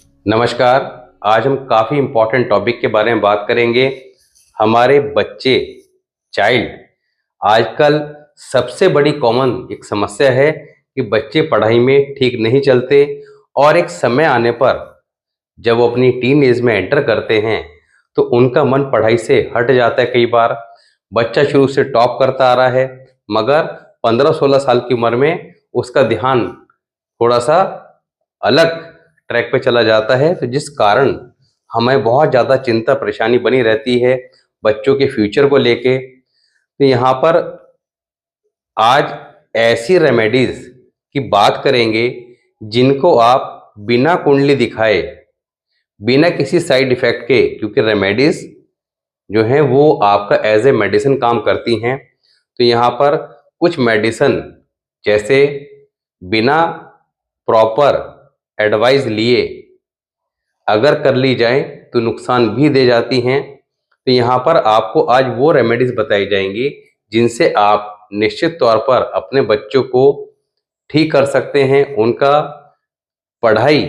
नमस्कार। आज हम काफ़ी इम्पोर्टेंट टॉपिक के बारे में बात करेंगे। हमारे बच्चे, चाइल्ड, आजकल सबसे बड़ी कॉमन एक समस्या है कि बच्चे पढ़ाई में ठीक नहीं चलते और एक समय आने पर जब वो अपनी टीन एज में एंटर करते हैं तो उनका मन पढ़ाई से हट जाता है। कई बार बच्चा शुरू से टॉप करता आ रहा है, मगर 15-16 साल की उम्र में उसका ध्यान थोड़ा सा अलग ट्रैक पे चला जाता है, तो जिस कारण हमें बहुत ज़्यादा चिंता परेशानी बनी रहती है बच्चों के फ्यूचर को लेके। तो यहाँ पर आज ऐसी रेमेडीज की बात करेंगे जिनको आप बिना कुंडली दिखाए, बिना किसी साइड इफेक्ट के, क्योंकि रेमेडीज जो हैं वो आपका एज ए मेडिसिन काम करती हैं। तो यहाँ पर कुछ मेडिसिन जैसे बिना प्रॉपर एडवाइस लिए अगर कर ली जाए तो नुकसान भी दे जाती हैं। तो यहाँ पर आपको आज वो रेमेडीज बताई जाएंगी जिनसे आप निश्चित तौर पर अपने बच्चों को ठीक कर सकते हैं, उनका पढ़ाई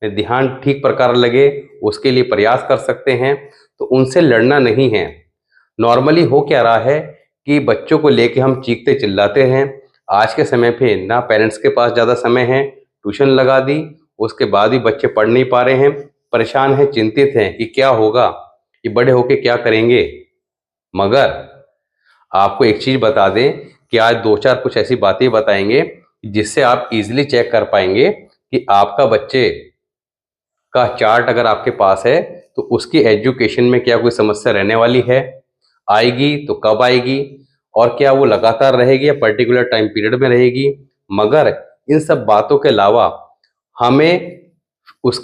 में ध्यान ठीक प्रकार लगे उसके लिए प्रयास कर सकते हैं। तो उनसे लड़ना नहीं है। नॉर्मली हो क्या रहा है कि बच्चों को लेके हम चीखते चिल्लाते हैं। आज के समय पे ना पेरेंट्स के पास ज़्यादा समय है, ट्यूशन लगा दी, उसके बाद भी बच्चे पढ़ नहीं पा रहे हैं, परेशान हैं, चिंतित हैं कि क्या होगा, ये बड़े होके क्या करेंगे। मगर आपको एक चीज़ बता दें कि आज दो चार कुछ ऐसी बातें बताएंगे जिससे आप इजीली चेक कर पाएंगे कि आपका बच्चे का चार्ट अगर आपके पास है तो उसकी एजुकेशन में क्या कोई समस्या रहने वाली है, आएगी तो कब आएगी, और क्या वो लगातार रहेगी या पर्टिकुलर टाइम पीरियड में रहेगी। मगर इन सब बातों के अलावा हमें उस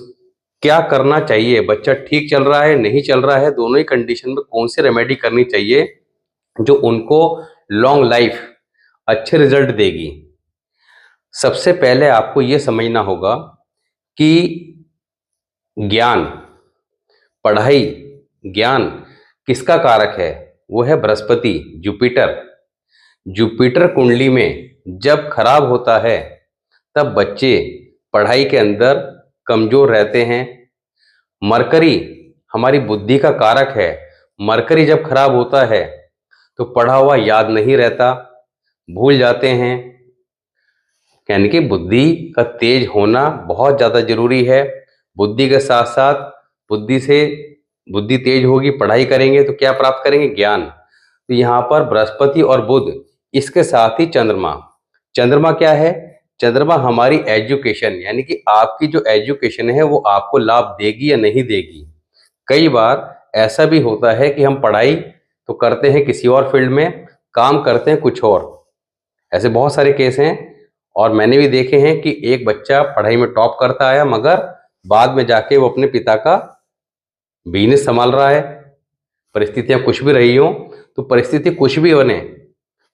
क्या करना चाहिए, बच्चा ठीक चल रहा है नहीं चल रहा है, दोनों ही कंडीशन में कौन सी रेमेडी करनी चाहिए जो उनको लॉन्ग लाइफ अच्छे रिजल्ट देगी। सबसे पहले आपको ये समझना होगा कि ज्ञान, पढ़ाई, ज्ञान किसका कारक है? वो है बृहस्पति, जुपिटर। जुपिटर कुंडली में जब खराब होता है तब बच्चे पढ़ाई के अंदर कमजोर रहते हैं। मरकरी हमारी बुद्धि का कारक है। मरकरी जब खराब होता है तो पढ़ा हुआ याद नहीं रहता, भूल जाते हैं। यानी कि बुद्धि का तेज होना बहुत ज़्यादा जरूरी है। बुद्धि के साथ साथ बुद्धि तेज होगी, पढ़ाई करेंगे तो क्या प्राप्त करेंगे? ज्ञान। तो यहाँ पर बृहस्पति और बुध, इसके साथ ही चंद्रमा। चंद्रमा क्या है? चंद्रमा हमारी एजुकेशन, यानी कि आपकी जो एजुकेशन है वो आपको लाभ देगी या नहीं देगी। कई बार ऐसा भी होता है कि हम पढ़ाई तो करते हैं किसी और फील्ड में, काम करते हैं कुछ और। ऐसे बहुत सारे केस हैं और मैंने भी देखे हैं कि एक बच्चा पढ़ाई में टॉप करता आया मगर बाद में जाके वो अपने पिता का बिजनेस संभाल रहा है। परिस्थितियां कुछ भी रही हों, तो परिस्थिति कुछ भी बने,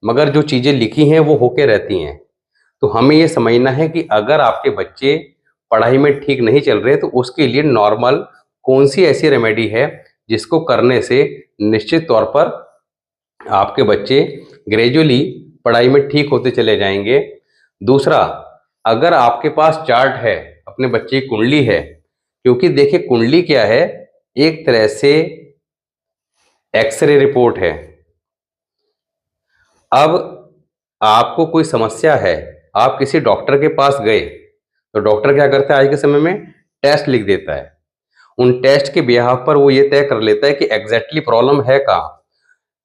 मगर जो चीज़ें लिखी हैं वो होके रहती हैं। तो हमें ये समझना है कि अगर आपके बच्चे पढ़ाई में ठीक नहीं चल रहे तो उसके लिए नॉर्मल कौन सी ऐसी रेमेडी है जिसको करने से निश्चित तौर पर आपके बच्चे ग्रेजुअली पढ़ाई में ठीक होते चले जाएंगे। दूसरा, अगर आपके पास चार्ट है, अपने बच्चे की कुंडली है, क्योंकि देखिए कुंडली क्या है, एक तरह से एक्सरे रिपोर्ट है। अब आपको कोई समस्या है, आप किसी डॉक्टर के पास गए तो डॉक्टर क्या करता है आज के समय में? टेस्ट लिख देता है। उन टेस्ट के बिहाफ पर वो ये तय कर लेता है कि एग्जैक्टली प्रॉब्लम है कहाँ।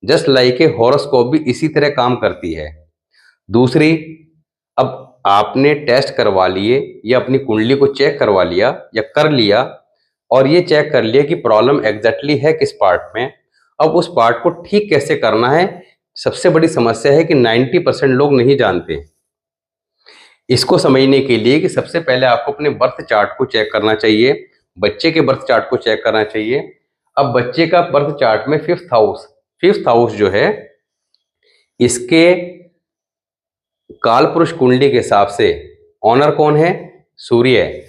जस्ट लाइक ए हॉरोस्कोप भी इसी तरह काम करती है। दूसरी, अब आपने टेस्ट करवा लिए या अपनी कुंडली को चेक करवा लिया या कर लिया और ये चेक कर लिया कि प्रॉब्लम एग्जैक्टली है किस पार्ट में, अब उस पार्ट को ठीक कैसे करना है, सबसे बड़ी समस्या है कि 90% लोग नहीं जानते। इसको समझने के लिए कि सबसे पहले आपको अपने बर्थ चार्ट को चेक करना चाहिए, बच्चे के बर्थ चार्ट को चेक करना चाहिए। अब बच्चे का बर्थ चार्ट में फिफ्थ हाउस जो है, इसके काल पुरुष कुंडली के हिसाब से ऑनर कौन है? सूर्य है।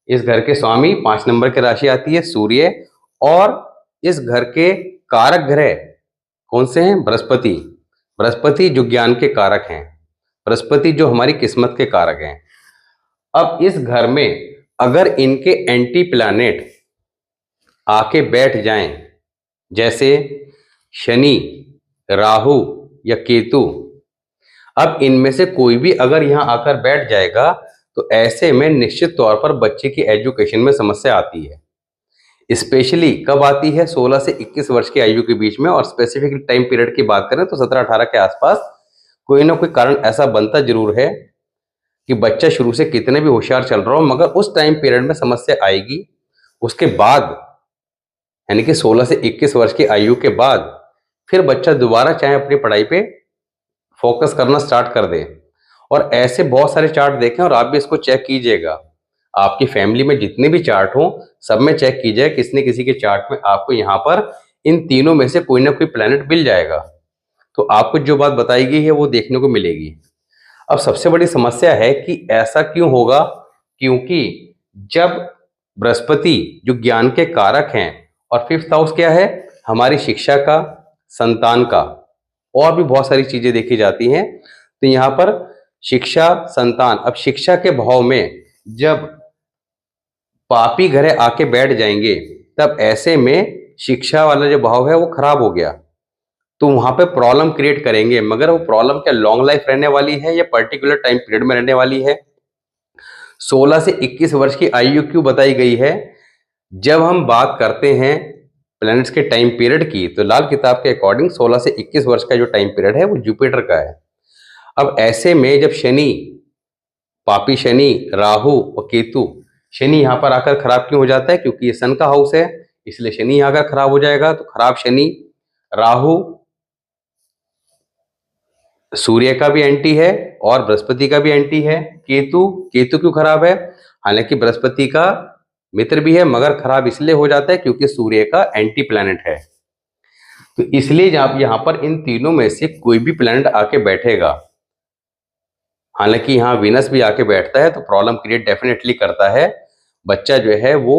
इस घर के स्वामी 5 नंबर की राशि आती है सूर्य, और इस घर के कारक ग्रह कौन से हैं? बृहस्पति। बृहस्पति जो ज्ञान के कारक हैं, बृहस्पति जो हमारी किस्मत के कारक हैं। अब इस घर में अगर इनके एंटी प्लैनेट आके बैठ जाएं, जैसे शनि, राहु या केतु, अब इनमें से कोई भी अगर यहाँ आकर बैठ जाएगा तो ऐसे में निश्चित तौर पर बच्चे की एजुकेशन में समस्या आती है। स्पेशली कब आती है? 16 से 21 वर्ष की आयु के बीच में, और स्पेसिफिक टाइम पीरियड की बात करें तो 17-18 के आसपास कोई ना कोई कारण ऐसा बनता जरूर है कि बच्चा शुरू से कितने भी होशियार चल रहा हो, मगर उस टाइम पीरियड में समस्या आएगी। उसके बाद यानी कि 16 से 21 वर्ष की आयु के बाद फिर बच्चा दोबारा चाहे अपनी पढ़ाई पे फोकस करना स्टार्ट कर दे। और ऐसे बहुत सारे चार्ट देखें और आप भी इसको चेक कीजिएगा। आपकी फैमिली में जितने भी चार्ट हों सब में चेक कीजिए, किसी न किसी के चार्ट में आपको यहाँ पर इन तीनों में से कोई ना कोई प्लैनेट मिल जाएगा। तो आपको जो बात बताई गई है वो देखने को मिलेगी। अब सबसे बड़ी समस्या है कि ऐसा क्यों होगा? क्योंकि जब बृहस्पति जो ज्ञान के कारक हैं, और 5th हाउस क्या है? हमारी शिक्षा का, संतान का, और भी बहुत सारी चीजें देखी जाती हैं। तो यहाँ पर शिक्षा, संतान, अब शिक्षा के भाव में जब पापी ग्रह आके बैठ जाएंगे तब ऐसे में शिक्षा वाला जो भाव है वो खराब हो गया, तो वहां पे प्रॉब्लम क्रिएट करेंगे। मगर वो प्रॉब्लम क्या लॉन्ग लाइफ रहने वाली है या पर्टिकुलर टाइम पीरियड में रहने वाली है? 16 से 21 वर्ष की आयु क्यों बताई गई है? जब हम बात करते हैं प्लैनेट्स के टाइम पीरियड की, तो लाल किताब के अकॉर्डिंग 16 से 21 वर्ष का जो टाइम पीरियड है वो जुपिटर का है। अब ऐसे में जब शनि, पापी शनि, राहु और केतु, शनि यहाँ पर आकर खराब क्यों हो जाता है? क्योंकि ये सन का हाउस है, इसलिए शनि यहाँ आकर खराब हो जाएगा। तो खराब शनि, राहु सूर्य का भी एंटी है और बृहस्पति का भी एंटी है। केतु, केतु क्यों खराब है? हालांकि बृहस्पति का मित्र भी है, मगर खराब इसलिए हो जाता है क्योंकि सूर्य का एंटी प्लैनेट है। तो इसलिए जब यहाँ पर इन तीनों में से कोई भी प्लैनेट आके बैठेगा, हालांकि यहाँ वीनस भी आके बैठता है तो प्रॉब्लम क्रिएट डेफिनेटली करता है। बच्चा जो है वो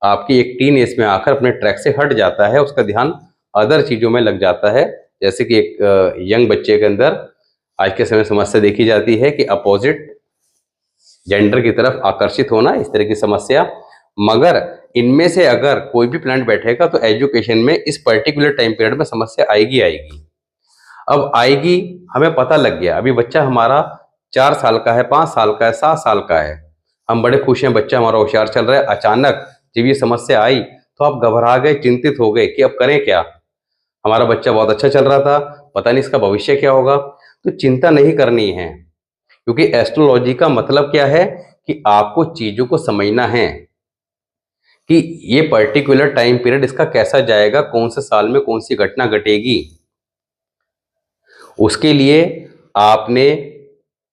आपकी एक टीन एज में आकर अपने ट्रैक से हट जाता है, उसका ध्यान अदर चीजों में लग जाता है। जैसे कि एक यंग बच्चे के अंदर आज के समय समस्या देखी जाती है कि अपोजिट जेंडर की तरफ आकर्षित होना, इस तरह की समस्या। मगर इनमें से अगर कोई भी प्लैनेट बैठेगा तो एजुकेशन में इस पर्टिकुलर टाइम पीरियड में समस्या आएगी आएगी। अब आएगी, हमें पता लग गया अभी बच्चा हमारा 4 साल का है, 5 साल का है, 7 साल का है, हम बड़े खुश हैं, बच्चा हमारा होशियार चल रहा है। अचानक जब ये समस्या आई तो आप घबरा गए, चिंतित हो गए कि अब करें क्या, हमारा बच्चा बहुत अच्छा चल रहा था, पता नहीं इसका भविष्य क्या होगा। तो चिंता नहीं करनी है, क्योंकि एस्ट्रोलॉजी का मतलब क्या है कि आपको चीजों को समझना है कि ये पर्टिकुलर टाइम पीरियड इसका कैसा जाएगा, कौन से साल में कौन सी घटना घटेगी। उसके लिए आपने,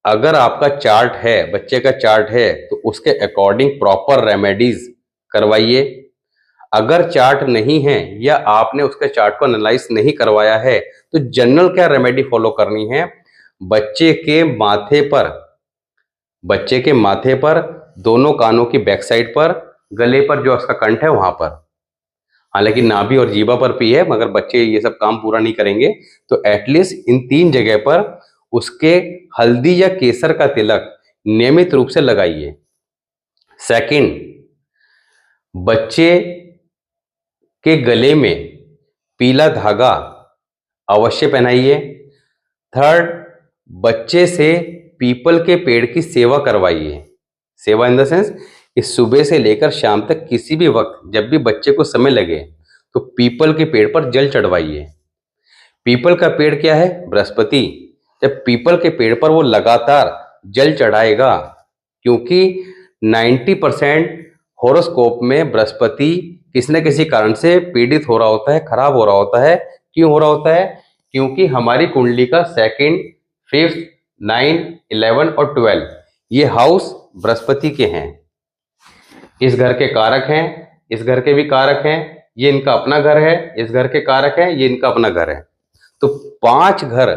अगर आपका चार्ट है, बच्चे का चार्ट है, तो उसके अकॉर्डिंग प्रॉपर रेमेडीज करवाइए। अगर चार्ट नहीं है या आपने उसके चार्ट को एनालाइज नहीं करवाया है तो जनरल क्या रेमेडी फॉलो करनी है? बच्चे के माथे पर, दोनों कानों की बैक साइड पर, गले पर जो उसका कंठ है वहां पर, हालांकि नाभि और जीवा पर भी है, मगर बच्चे ये सब काम पूरा नहीं करेंगे, तो एटलीस्ट इन 3 जगह पर उसके हल्दी या केसर का तिलक नियमित रूप से लगाइए। सेकंड, बच्चे के गले में पीला धागा अवश्य पहनाइए। थर्ड, बच्चे से पीपल के पेड़ की सेवा करवाइए। सेवा इन द सेंस कि सुबह से लेकर शाम तक किसी भी वक्त जब भी बच्चे को समय लगे तो पीपल के पेड़ पर जल चढ़वाइए। पीपल का पेड़ क्या है? बृहस्पति। जब पीपल के पेड़ पर वो लगातार जल चढ़ाएगा, क्योंकि 90% हॉरोस्कोप में बृहस्पति किसी न किसी कारण से पीड़ित हो रहा होता है, खराब हो रहा होता है। क्यों हो रहा होता है? क्योंकि हमारी कुंडली का 2nd, 5th, 9, 11 और 12 ये हाउस बृहस्पति के हैं। इस घर के कारक हैं, इस घर के भी कारक हैं, ये इनका अपना घर है, इस घर के कारक हैं, ये इनका अपना घर है। तो 5 घर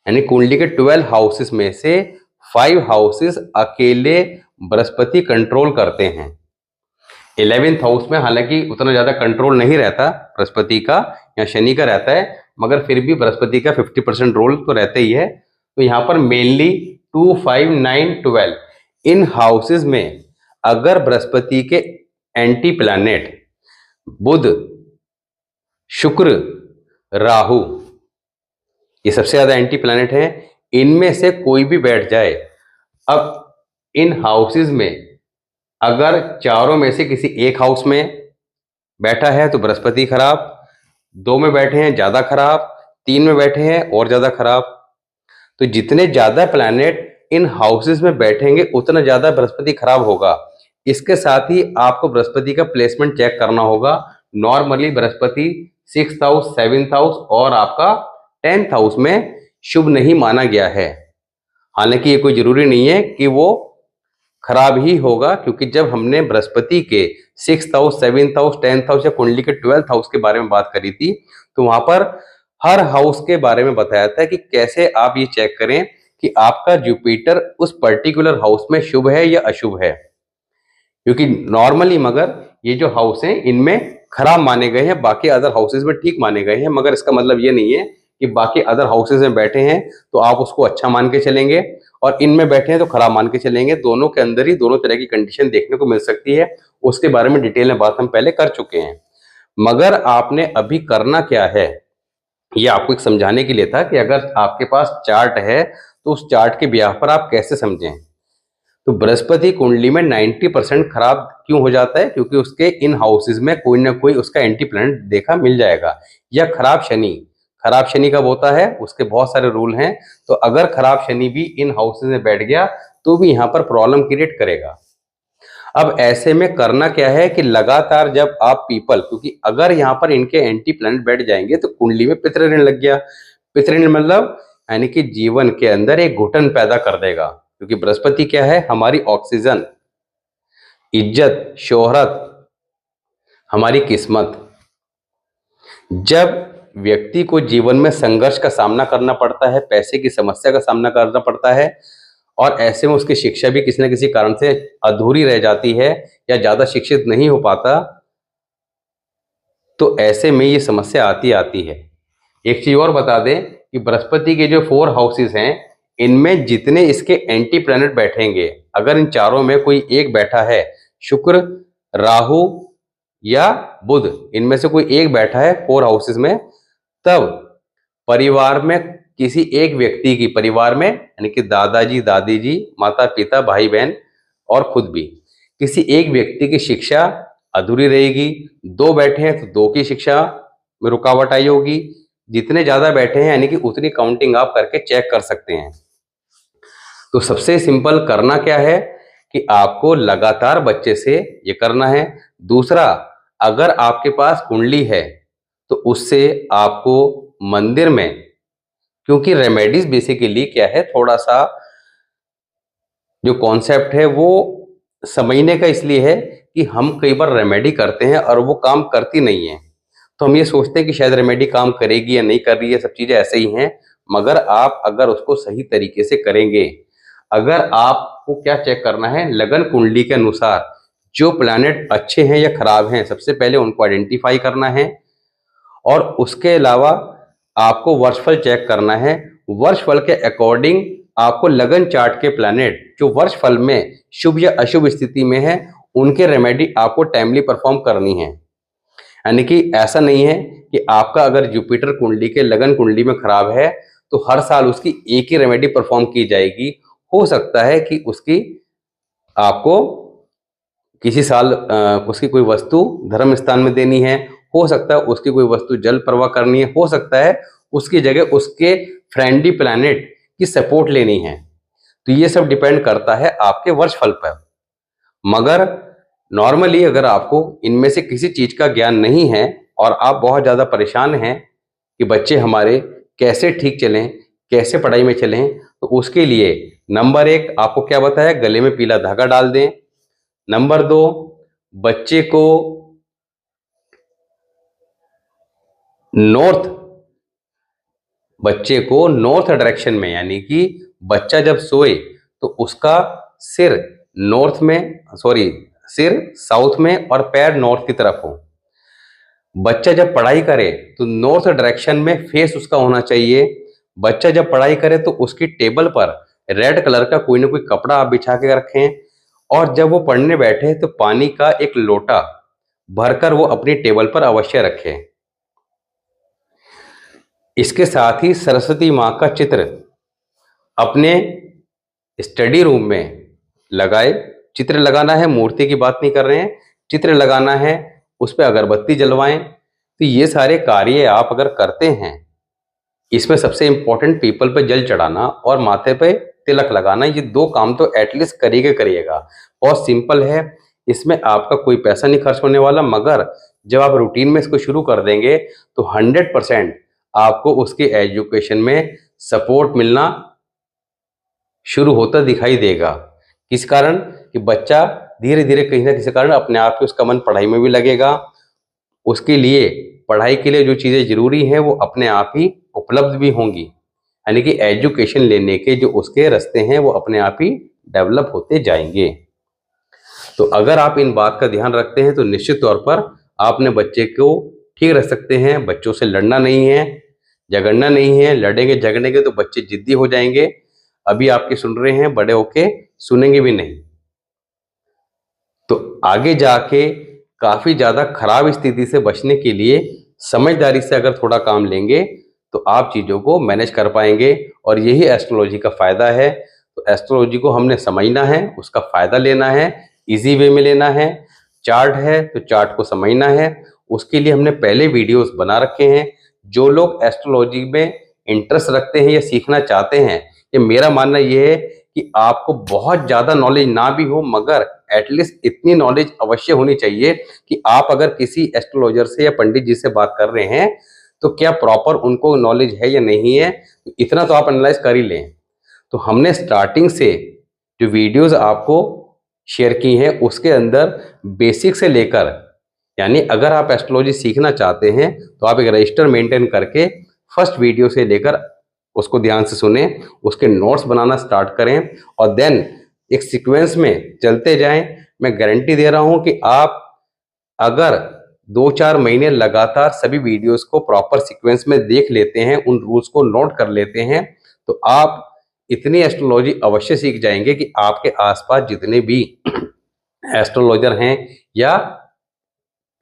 यानी कुंडली के 12 हाउसेस में से 5 हाउसेस अकेले बृहस्पति कंट्रोल करते हैं। 11th हाउस में हालांकि उतना ज्यादा कंट्रोल नहीं रहता बृहस्पति का या शनि का रहता है, मगर फिर भी बृहस्पति का 50% रोल तो रहता ही है। तो यहाँ पर मेनली 2, 5, 9, 12 इन हाउसेस में अगर बृहस्पति के एंटी प्लैनेट बुध, शुक्र, राहु, ये सबसे ज्यादा एंटी प्लैनेट हैं, इनमें से कोई भी बैठ जाए। अब इन हाउसेस में अगर चारों में से किसी एक हाउस में बैठा है तो बृहस्पति खराब, 2 में बैठे हैं ज्यादा खराब, 3 में बैठे हैं और ज्यादा खराब। तो जितने ज्यादा प्लैनेट इन हाउसेस में बैठेंगे उतना ज्यादा बृहस्पति खराब होगा। इसके साथ ही आपको बृहस्पति का प्लेसमेंट चेक करना होगा। Normally Brihaspati 6th house, 7th house और आपका 10th हाउस में शुभ नहीं माना गया है। हालांकि ये कोई जरूरी नहीं है कि वो खराब ही होगा, क्योंकि जब हमने बृहस्पति के 6th house, 7th house, 10th house या कुंडली के 12th हाउस के बारे में बात करी थी, तो वहां पर हर हाउस के बारे में बताया था कि कैसे आप ये चेक करें कि आपका जुपिटर उस पर्टिकुलर हाउस में शुभ है या अशुभ है। क्योंकि नॉर्मली मगर ये जो हाउस हैं इनमें खराब माने गए हैं, बाकी अदर हाउसेज में ठीक माने गए हैं, मगर इसका मतलब ये नहीं है कि बाकी अदर हाउसेज में बैठे हैं तो आप उसको अच्छा मान के चलेंगे और इनमें बैठे हैं तो खराब मान के चलेंगे। दोनों के अंदर ही दोनों तरह की कंडीशन देखने को मिल सकती है। उसके बारे में डिटेल में बात हम पहले कर चुके हैं। मगर आपने अभी करना क्या है, ये आपको एक समझाने के लिए था कि अगर आपके पास चार्ट है तो उस चार्ट के ब्याह पर आप कैसे समझें। तो बृहस्पति कुंडली में 90% खराब क्यों हो जाता है? क्योंकि उसके इन हाउसेज में कोई ना कोई उसका एंटी प्लैनेट देखा मिल जाएगा। या खराब शनि, खराब शनि कब होता है उसके बहुत सारे रूल हैं। तो अगर खराब शनि भी इन हाउसेज में बैठ गया तो भी यहाँ पर प्रॉब्लम क्रिएट करेगा। अब ऐसे में करना क्या है कि लगातार जब आप पीपल, क्योंकि अगर यहाँ पर इनके एंटी प्लैनेट बैठ जाएंगे तो कुंडली में पितृ ऋण लग गया। पितृ ऋण मतलब यानी कि जीवन के अंदर एक घुटन पैदा कर देगा, क्योंकि बृहस्पति क्या है? हमारी ऑक्सीजन, इज्जत, शोहरत, हमारी किस्मत। जब व्यक्ति को जीवन में संघर्ष का सामना करना पड़ता है, पैसे की समस्या का सामना करना पड़ता है और ऐसे में उसकी शिक्षा भी किसी न किसी कारण से अधूरी रह जाती है या ज्यादा शिक्षित नहीं हो पाता, तो ऐसे में ये समस्या आती है। एक चीज और बता दें कि बृहस्पति के जो 4 हाउसेस हैं इनमें जितने इसके एंटी प्लैनेट बैठेंगे, अगर इन चारों में कोई एक बैठा है, शुक्र, राहु या बुध, इनमें से कोई एक बैठा है 4 हाउसेस में, तब परिवार में किसी एक व्यक्ति की, परिवार में यानी कि दादाजी, दादी जी, माता पिता, भाई बहन और खुद भी, किसी एक व्यक्ति की शिक्षा अधूरी रहेगी। 2 बैठे हैं तो 2 की शिक्षा में रुकावट आई होगी। जितने ज्यादा बैठे हैं यानी कि उतनी काउंटिंग आप करके चेक कर सकते हैं। तो सबसे सिंपल करना क्या है कि आपको लगातार बच्चे से ये करना है। दूसरा, अगर आपके पास कुंडली है तो उससे आपको मंदिर में, क्योंकि रेमेडीज बेसिकली क्या है, थोड़ा सा जो कॉन्सेप्ट है वो समझने का इसलिए है कि हम कई बार रेमेडी करते हैं और वो काम करती नहीं है, तो हम ये सोचते हैं कि शायद रेमेडी काम करेगी या नहीं कर रही है, सब चीजें ऐसे ही हैं। मगर आप अगर उसको सही तरीके से करेंगे, अगर आपको क्या चेक करना है, लगन कुंडली के अनुसार जो प्लैनेट अच्छे हैं या खराब हैं, सबसे पहले उनको आइडेंटिफाई करना है और उसके अलावा आपको वर्षफल चेक करना है। वर्षफल के अकॉर्डिंग आपको लगन चार्ट के प्लैनेट जो वर्षफल में शुभ या अशुभ स्थिति में है उनके रेमेडी आपको टाइमली परफॉर्म करनी है। यानी कि ऐसा नहीं है कि आपका अगर जुपिटर कुंडली के लगन कुंडली में खराब है तो हर साल उसकी एक ही रेमेडी परफॉर्म की जाएगी। हो सकता है कि उसकी आपको किसी साल उसकी कोई वस्तु धर्म स्थान में देनी है, हो सकता है उसकी कोई वस्तु जल प्रवाह करनी है, हो सकता है उसकी जगह उसके फ्रेंडली प्लैनेट की सपोर्ट लेनी है। तो ये सब डिपेंड करता है आपके वर्षफल पर। मगर नॉर्मली अगर आपको इनमें से किसी चीज का ज्ञान नहीं है और आप बहुत ज्यादा परेशान हैं कि बच्चे हमारे कैसे ठीक चलें, कैसे पढ़ाई में चलें, तो उसके लिए नंबर 1 आपको क्या बताया, गले में पीला धागा डाल दें। नंबर 2, बच्चे को नॉर्थ डायरेक्शन में, यानी कि बच्चा जब सोए तो उसका सिर सिर साउथ में और पैर नॉर्थ की तरफ हो। बच्चा जब पढ़ाई करे तो नॉर्थ डायरेक्शन में फेस उसका होना चाहिए। बच्चा जब पढ़ाई करे तो उसकी टेबल पर रेड कलर का कोई ना कोई कपड़ा आप बिछा के रखें और जब वो पढ़ने बैठे तो पानी का एक लोटा भरकर वो अपनी टेबल पर अवश्य रखें। इसके साथ ही सरस्वती माँ का चित्र अपने स्टडी रूम में लगाए। चित्र लगाना है, मूर्ति की बात नहीं कर रहे हैं, चित्र लगाना है, उस पर अगरबत्ती जलवाएं। तो ये सारे कार्य आप अगर करते हैं, इसमें सबसे इम्पोर्टेंट पीपल पे जल चढ़ाना और माथे पे तिलक लगाना, ये 2 काम तो एटलीस्ट करिएगा। बहुत सिंपल है, इसमें आपका कोई पैसा नहीं खर्च होने वाला, मगर जब आप रूटीन में इसको शुरू कर देंगे तो 100% आपको उसके एजुकेशन में सपोर्ट मिलना शुरू होता दिखाई देगा। किस कारण कि बच्चा धीरे धीरे कहीं ना किसी कारण अपने आप ही उसका मन पढ़ाई में भी लगेगा। उसके लिए पढ़ाई के लिए जो चीज़ें जरूरी हैं वो अपने आप ही उपलब्ध भी होंगी, यानी कि एजुकेशन लेने के जो उसके रास्ते हैं वो अपने आप ही डेवलप होते जाएंगे। तो अगर आप इन बात का ध्यान रखते हैं तो निश्चित तौर पर आप अपने बच्चे को ठीक रख सकते हैं। बच्चों से लड़ना नहीं है, झगड़ना नहीं है। लड़ेंगे झगड़ेंगे तो बच्चे जिद्दी हो जाएंगे, अभी आपके सुन रहे हैं, बड़े होके सुनेंगे भी नहीं, तो आगे जाके काफी ज्यादा खराब स्थिति से बचने के लिए समझदारी से अगर थोड़ा काम लेंगे तो आप चीजों को मैनेज कर पाएंगे। और यही एस्ट्रोलॉजी का फायदा है। तो एस्ट्रोलॉजी को हमने समझना है, उसका फायदा लेना है, इजी वे में लेना है। चार्ट है तो चार्ट को समझना है, उसके लिए हमने पहले वीडियोस बना रखे हैं। जो लोग एस्ट्रोलॉजी में इंटरेस्ट रखते हैं या सीखना चाहते हैं, ये मेरा मानना ये है कि आपको बहुत ज़्यादा नॉलेज ना भी हो, मगर एटलीस्ट इतनी नॉलेज अवश्य होनी चाहिए कि आप अगर किसी एस्ट्रोलॉजर से या पंडित जी से बात कर रहे हैं तो क्या प्रॉपर उनको नॉलेज है या नहीं है, तो इतना तो आप एनालाइज कर ही लें। तो हमने स्टार्टिंग से जो वीडियोस आपको शेयर की हैं उसके अंदर बेसिक से लेकर, यानी अगर आप एस्ट्रोलॉजी सीखना चाहते हैं तो आप एक रजिस्टर मेंटेन करके फर्स्ट वीडियो से लेकर उसको ध्यान से सुने, उसके नोट्स बनाना स्टार्ट करें और देन एक सीक्वेंस में चलते जाएं। मैं गारंटी दे रहा हूं कि आप अगर 2-4 महीने लगातार सभी वीडियोस को प्रॉपर सीक्वेंस में देख लेते हैं, उन रूल्स को नोट कर लेते हैं, तो आप इतनी एस्ट्रोलॉजी अवश्य सीख जाएंगे कि आपके आसपास जितने भी एस्ट्रोलॉजर हैं या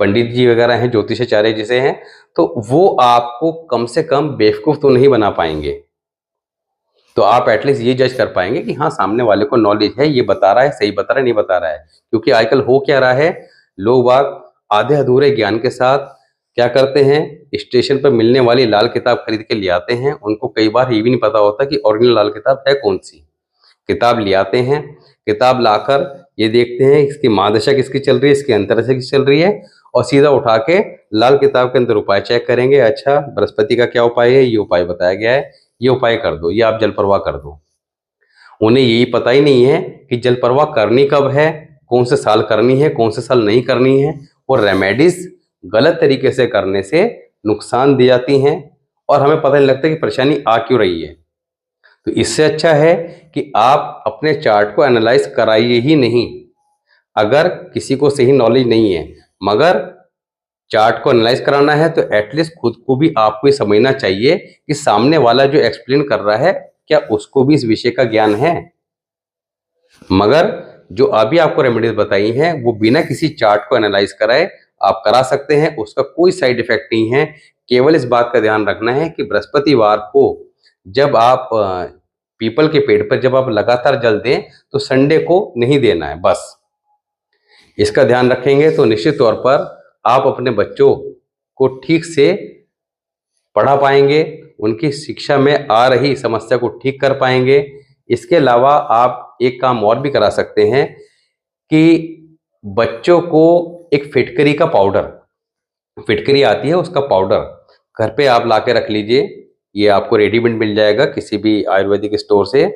पंडित जी वगैरह हैं, ज्योतिषाचार्य जिसे हैं, तो वो आपको कम से कम बेवकूफ़ तो नहीं बना पाएंगे। तो आप एटलीस्ट ये जज कर पाएंगे कि हाँ, सामने वाले को नॉलेज है, ये बता रहा है, सही बता रहा है, नहीं बता रहा है। क्योंकि आजकल हो क्या रहा है, लोग बाग आधे अधूरे ज्ञान के साथ क्या करते हैं, स्टेशन पर मिलने वाली लाल किताब खरीद के ले आते हैं। उनको कई बार ये भी नहीं पता होता कि ओरिजिनल लाल किताब है कौन सी। किताब ले आते हैं, किताब लाकर ये देखते हैं इसकी महादशा किसकी चल रही है, इसकी अंतरदशा किसकी चल रही है, और सीधा उठा के लाल किताब के अंदर उपाय चेक करेंगे। अच्छा, बृहस्पति का क्या उपाय है, ये उपाय बताया गया है, ये उपाय कर दो, ये आप जल प्रवाह कर दो। उन्हें यही पता ही नहीं है कि जल प्रवाह करनी कब है, कौन से साल करनी है, कौन से साल नहीं करनी है। और रेमेडीज गलत तरीके से करने से नुकसान दी जाती हैं और हमें पता नहीं लगता कि परेशानी आ क्यों रही है। तो इससे अच्छा है कि आप अपने चार्ट को एनालाइज कराइए ही नहीं। अगर किसी को सही नॉलेज नहीं है, मगर चार्ट को एनालाइज कराना है, तो एटलीस्ट खुद को भी आपको ये समझना चाहिए कि सामने वाला जो एक्सप्लेन कर रहा है क्या उसको भी इस विषय का ज्ञान है। मगर जो अभी आपको रेमेडीज बताई हैं वो बिना किसी चार्ट को एनालाइज कराए आप करा सकते हैं, उसका कोई साइड इफेक्ट नहीं है। केवल इस बात का ध्यान रखना है कि बृहस्पतिवार को जब आप पीपल के पेड़ पर जब आप लगातार जल दें तो संडे को नहीं देना है, बस इसका ध्यान रखेंगे तो निश्चित तौर पर आप अपने बच्चों को ठीक से पढ़ा पाएंगे, उनकी शिक्षा में आ रही समस्या को ठीक कर पाएंगे। इसके अलावा आप एक काम और भी करा सकते हैं कि बच्चों को एक फिटकरी का पाउडर, फिटकरी आती है उसका पाउडर घर पे आप ला के रख लीजिए। ये आपको रेडीमेड मिल जाएगा किसी भी आयुर्वेदिक स्टोर से।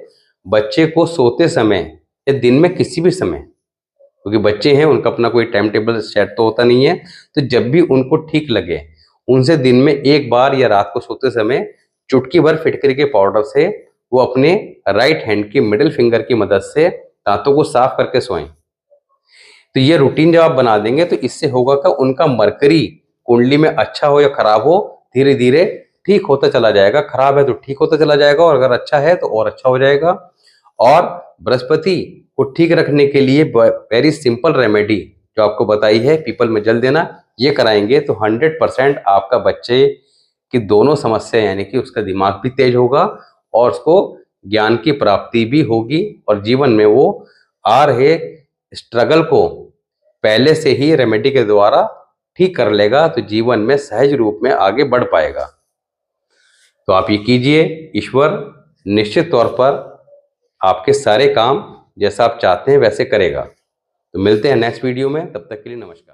बच्चे को सोते समय या दिन में किसी भी समय, क्योंकि बच्चे हैं उनका अपना कोई टाइम टेबल सेट तो होता नहीं है, तो जब भी उनको ठीक लगे उनसे दिन में एक बार या रात को सोते समय चुटकी भर फिटकरी के पाउडर से वो अपने राइट हैंड की मिडिल फिंगर की मदद से दांतों को साफ करके सोएं। तो ये रूटीन जब आप बना देंगे तो इससे होगा कि उनका मरकरी कुंडली में अच्छा हो या खराब हो, धीरे धीरे ठीक होता चला जाएगा। खराब है तो ठीक होता चला जाएगा और अगर अच्छा है तो और अच्छा हो जाएगा। और बृहस्पति को ठीक रखने के लिए वेरी सिंपल रेमेडी जो आपको बताई है पीपल में जल देना, ये कराएंगे तो 100% आपका बच्चे की दोनों समस्या यानी कि उसका दिमाग भी तेज होगा और उसको ज्ञान की प्राप्ति भी होगी और जीवन में वो आ रहे स्ट्रगल को पहले से ही रेमेडी के द्वारा ठीक कर लेगा, तो जीवन में सहज रूप में आगे बढ़ पाएगा। तो आप ये कीजिए, ईश्वर निश्चित तौर पर आपके सारे काम जैसा आप चाहते हैं वैसे करेगा। तो मिलते हैं नेक्स्ट वीडियो में, तब तक के लिए नमस्कार।